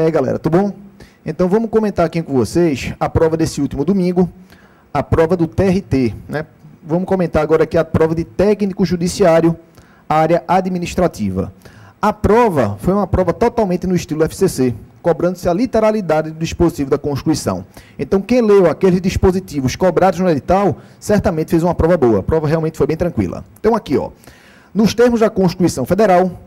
E aí, galera, tudo bom? Então, vamos comentar aqui com vocês a prova desse último domingo, a prova do TRT, né? Vamos comentar agora aqui a prova de técnico judiciário, área administrativa. A prova foi uma prova totalmente no estilo FCC, cobrando-se a literalidade do dispositivo da Constituição. Então, quem leu aqueles dispositivos cobrados no edital, certamente fez uma prova boa. A prova realmente foi bem tranquila. Então, aqui, ó, nos termos da Constituição Federal,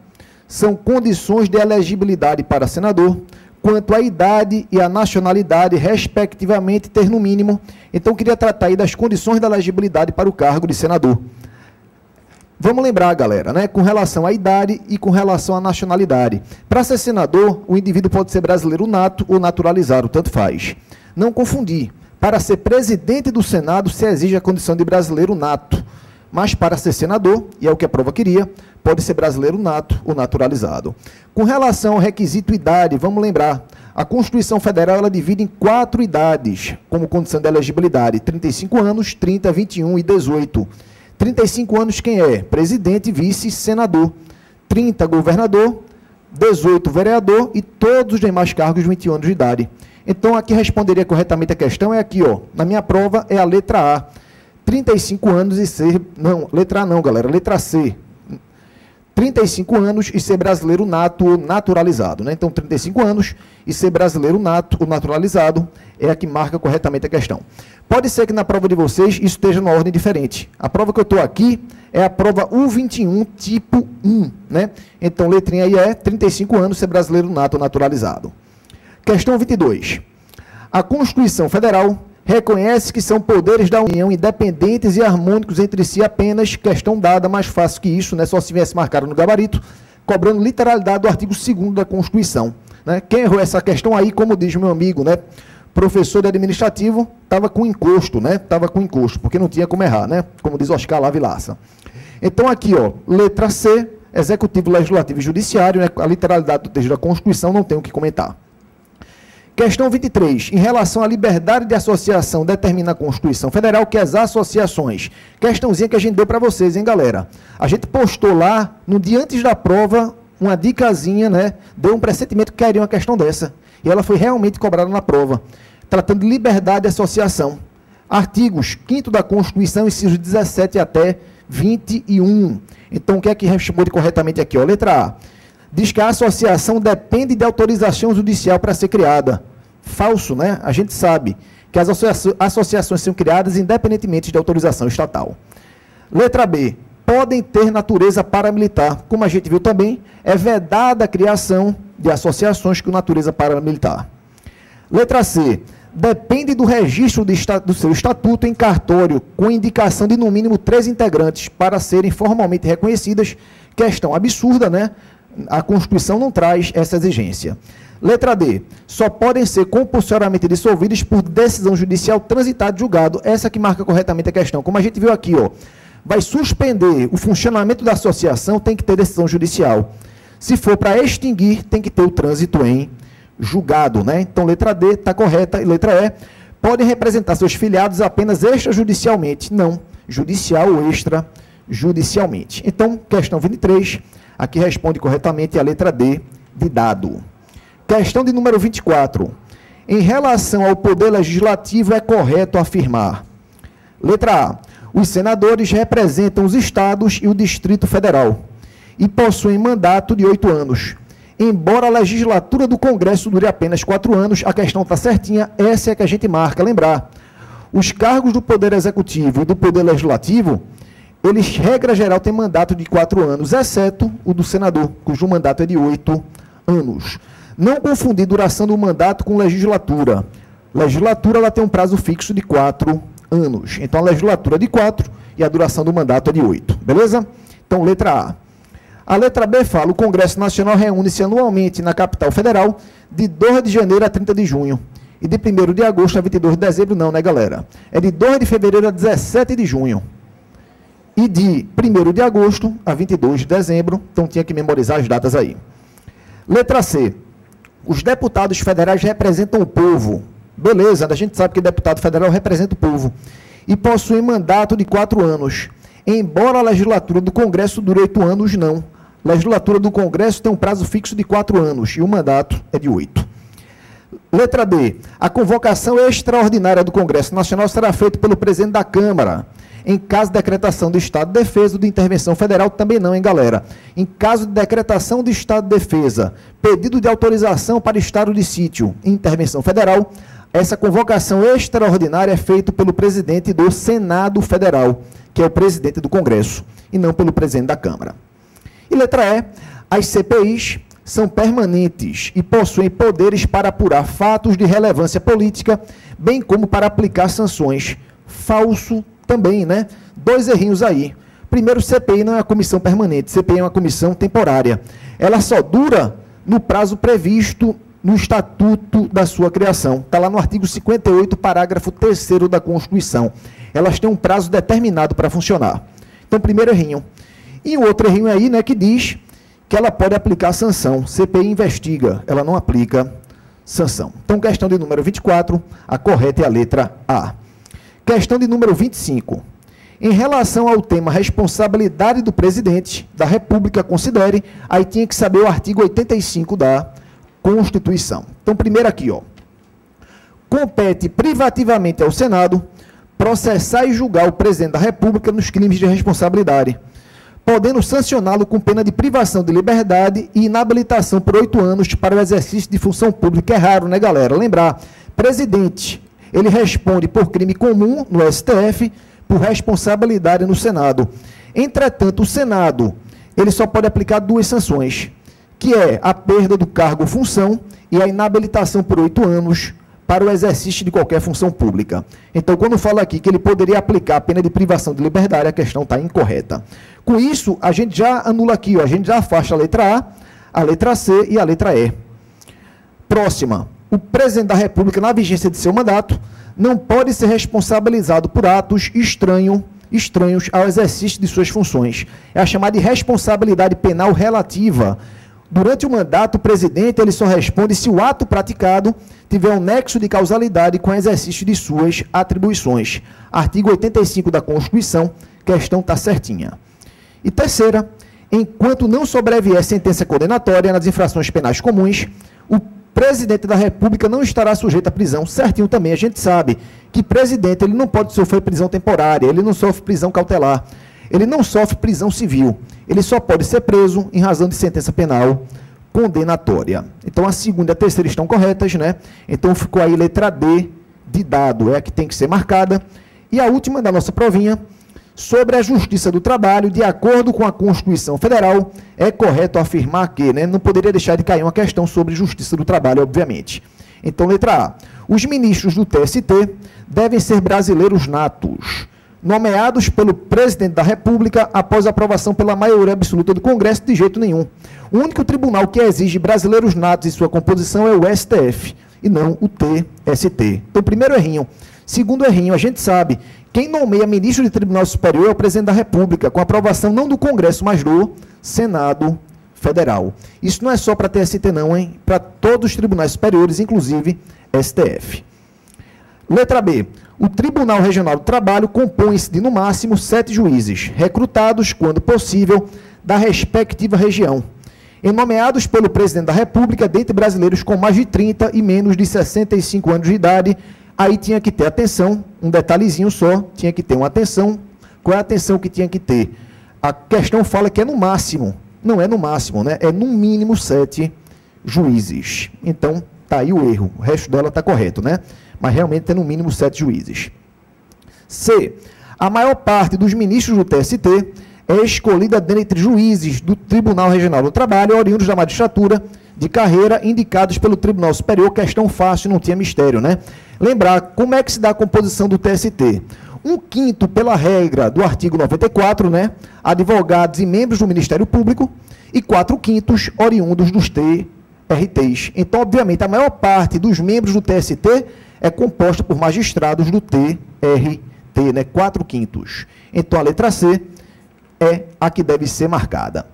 são condições de elegibilidade para senador, quanto à idade e à nacionalidade, respectivamente, ter no mínimo. Então, queria tratar aí das condições da elegibilidade para o cargo de senador. Vamos lembrar, galera, né, com relação à idade e com relação à nacionalidade. Para ser senador, o indivíduo pode ser brasileiro nato ou naturalizado, tanto faz. Não confundir. Para ser presidente do Senado, se exige a condição de brasileiro nato. Mas para ser senador, e é o que a prova queria, pode ser brasileiro nato ou naturalizado. Com relação ao requisito idade, vamos lembrar, a Constituição Federal ela divide em 4 idades, como condição de elegibilidade: 35 anos, 30, 21 e 18. 35 anos quem é? Presidente, vice, senador. 30, governador. 18, vereador. E todos os demais cargos de 21 anos de idade. Então, aqui responderia corretamente a questão, é aqui, ó. Na minha prova, é a letra A. 35 anos e ser... Não, letra A não, galera. Letra C. 35 anos e ser brasileiro nato ou naturalizado, né? Então, 35 anos e ser brasileiro nato ou naturalizado é a que marca corretamente a questão. Pode ser que na prova de vocês isso esteja numa ordem diferente. A prova que eu estou aqui é a prova U21, tipo 1, né? Então, letrinha aí é 35 anos, ser brasileiro nato ou naturalizado. Questão 22. A Constituição Federal reconhece que são poderes da União independentes e harmônicos entre si apenas, questão dada, mais fácil que isso, né? Só se viesse marcado no gabarito, cobrando literalidade do artigo 2º da Constituição. Né? Quem errou essa questão aí, como diz o meu amigo, né? Professor de administrativo, estava com encosto, né? Estava com encosto, porque não tinha como errar, né? Como diz Oscar Lavilaça. Então aqui, ó, letra C, Executivo, Legislativo e Judiciário, né? A literalidade do texto da Constituição não tem o que comentar. Questão 23. Em relação à liberdade de associação, determina a Constituição Federal que as associações... Questãozinha que a gente deu para vocês, hein, galera? A gente postou lá, no dia antes da prova, uma dicasinha, né? Deu um pressentimento que cairia uma questão dessa. E ela foi realmente cobrada na prova. Tratando de liberdade de associação. Artigos 5º da Constituição, incisos 17 até 21. Então, o que é que responde corretamente aqui? Ó, letra A. Diz que a associação depende de autorização judicial para ser criada. Falso, né? A gente sabe que as associações são criadas independentemente de autorização estatal. Letra B. Podem ter natureza paramilitar. Como a gente viu também, é vedada a criação de associações com natureza paramilitar. Letra C. Depende do registro do seu estatuto em cartório, com indicação de no mínimo 3 integrantes para serem formalmente reconhecidas. Questão absurda, né? A Constituição não traz essa exigência. Letra D. Só podem ser compulsoriamente dissolvidos por decisão judicial transitada de julgado. Essa que marca corretamente a questão. Como a gente viu aqui, ó, vai suspender o funcionamento da associação, tem que ter decisão judicial. Se for para extinguir, tem que ter o trânsito em julgado, né? Então, letra D está correta. E letra E. Podem representar seus filiados apenas extrajudicialmente. Não, judicial ou extrajudicialmente. Então, questão 23. Aqui responde corretamente a letra D de dado. Questão de número 24. Em relação ao poder legislativo, é correto afirmar. Letra A. Os senadores representam os estados e o Distrito Federal e possuem mandato de 8 anos. Embora a legislatura do Congresso dure apenas 4 anos, a questão está certinha, essa é que a gente marca. Lembrar, os cargos do Poder Executivo e do Poder Legislativo, eles, regra geral, têm mandato de 4 anos, exceto o do senador, cujo mandato é de 8 anos. Não confundir duração do mandato com legislatura. Legislatura ela tem um prazo fixo de 4 anos. Então, a legislatura é de 4 e a duração do mandato é de 8. Beleza? Então, letra A. A letra B fala, o Congresso Nacional reúne-se anualmente na capital federal de 2 de janeiro a 30 de junho. E de 1º de agosto a 22 de dezembro, não, né, galera? É de 2 de fevereiro a 17 de junho. E de 1º de agosto a 22 de dezembro, então tinha que memorizar as datas aí. Letra C. Os deputados federais representam o povo. Beleza, a gente sabe que deputado federal representa o povo. E possuem mandato de 4 anos. Embora a legislatura do Congresso dure 8 anos, não. A legislatura do Congresso tem um prazo fixo de 4 anos e o mandato é de 8. Letra D. A convocação extraordinária do Congresso Nacional será feita pelo presidente da Câmara. Em caso de decretação de estado de defesa ou de intervenção federal, também não, hein, galera? Em caso de decretação de estado de defesa, pedido de autorização para estado de sítio e intervenção federal, essa convocação extraordinária é feita pelo presidente do Senado Federal, que é o presidente do Congresso, e não pelo presidente da Câmara. E letra E. As CPIs são permanentes e possuem poderes para apurar fatos de relevância política, bem como para aplicar sanções. Falso também, né? Dois errinhos aí. Primeiro, CPI não é uma comissão permanente, CPI é uma comissão temporária. Ela só dura no prazo previsto no estatuto da sua criação. Está lá no artigo 58, parágrafo 3º da Constituição. Elas têm um prazo determinado para funcionar. Então, primeiro errinho. E o outro errinho aí, né, que diz que ela pode aplicar sanção. CPI investiga, ela não aplica sanção. Então, questão de número 24, a correta é a letra A. Questão de número 25. Em relação ao tema responsabilidade do presidente da República, considere, aí tinha que saber o artigo 85 da Constituição. Então, primeiro aqui, ó. Compete privativamente ao Senado processar e julgar o presidente da República nos crimes de responsabilidade, podendo sancioná-lo com pena de privação de liberdade e inabilitação por 8 anos para o exercício de função pública. É raro, né, galera? Lembrar, presidente, ele responde por crime comum no STF, por responsabilidade no Senado. Entretanto, o Senado, ele só pode aplicar 2 sanções, que é a perda do cargo ou função e a inabilitação por 8 anos para o exercício de qualquer função pública. Então, quando fala aqui que ele poderia aplicar a pena de privação de liberdade, a questão está incorreta. Com isso, a gente já anula aqui, ó, a gente já afasta a letra A letra C e a letra E. Próxima. O presidente da República, na vigência de seu mandato, não pode ser responsabilizado por atos estranhos ao exercício de suas funções. É a chamada de responsabilidade penal relativa. Durante o mandato, o presidente ele só responde se o ato praticado tiver um nexo de causalidade com o exercício de suas atribuições. Artigo 85 da Constituição, questão está certinha. E terceira, enquanto não sobrevier sentença condenatória nas infrações penais comuns, o presidente da República não estará sujeito à prisão. Certinho também, a gente sabe que presidente ele não pode sofrer prisão temporária, ele não sofre prisão cautelar, ele não sofre prisão civil, ele só pode ser preso em razão de sentença penal condenatória. Então, a segunda e a terceira estão corretas, né? Então, ficou aí letra D de dado, é a que tem que ser marcada. E a última da nossa provinha, sobre a Justiça do Trabalho, de acordo com a Constituição Federal, é correto afirmar que, né, não poderia deixar de cair uma questão sobre Justiça do Trabalho, obviamente. Então, letra A. Os ministros do TST devem ser brasileiros natos, nomeados pelo presidente da República após aprovação pela maioria absoluta do Congresso, de jeito nenhum. O único tribunal que exige brasileiros natos em sua composição é o STF, e não o TST. Então, primeiro errinho. Segundo errinho, a gente sabe, quem nomeia ministro de Tribunal Superior é o presidente da República, com aprovação não do Congresso, mas do Senado Federal. Isso não é só para TST não, hein? Para todos os tribunais superiores, inclusive STF. Letra B. O Tribunal Regional do Trabalho compõe-se de, no máximo, 7 juízes, recrutados, quando possível, da respectiva região, e nomeados pelo presidente da República, dentre brasileiros com mais de 30 e menos de 65 anos de idade. Aí tinha que ter atenção, um detalhezinho só, tinha que ter uma atenção. Qual é a atenção que tinha que ter? A questão fala que é no máximo, não é no máximo, né? É no mínimo 7 juízes. Então, tá aí o erro, o resto dela está correto, né? Mas realmente é no mínimo 7 juízes. C. A maior parte dos ministros do TST é escolhida dentre juízes do Tribunal Regional do Trabalho, oriundos da magistratura de carreira, indicados pelo Tribunal Superior. Questão fácil, não tinha mistério, né? Lembrar, como é que se dá a composição do TST? 1/5 pela regra do artigo 94, né? Advogados e membros do Ministério Público, e 4/5 oriundos dos TRTs. Então, obviamente, a maior parte dos membros do TST é composta por magistrados do TRT, né? 4/5. Então, a letra C é a que deve ser marcada.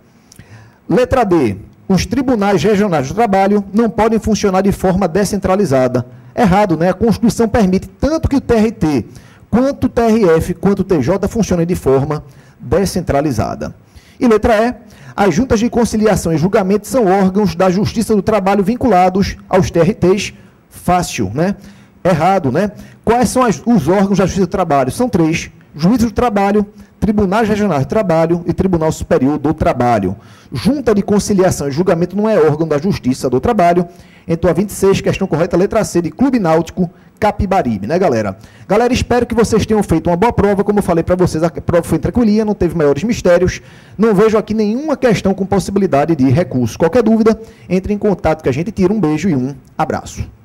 Letra D. Os tribunais regionais do trabalho não podem funcionar de forma descentralizada. Errado, né? A Constituição permite tanto que o TRT, quanto o TRF, quanto o TJ funcionem de forma descentralizada. E letra E. As juntas de conciliação e julgamento são órgãos da Justiça do Trabalho vinculados aos TRTs, Fácil, né? Errado, né? Quais são os órgãos da Justiça do Trabalho? São 3. Juízo do Trabalho, Tribunais Regionais do Trabalho e Tribunal Superior do Trabalho. Junta de Conciliação e Julgamento não é órgão da Justiça do Trabalho. Então, a 26, questão correta, letra C, de Clube Náutico Capibaribe, né, galera? Galera, espero que vocês tenham feito uma boa prova. Como eu falei para vocês, a prova foi tranquilinha, não teve maiores mistérios. Não vejo aqui nenhuma questão com possibilidade de recurso. Qualquer dúvida, entre em contato que a gente tira. Um beijo e um abraço.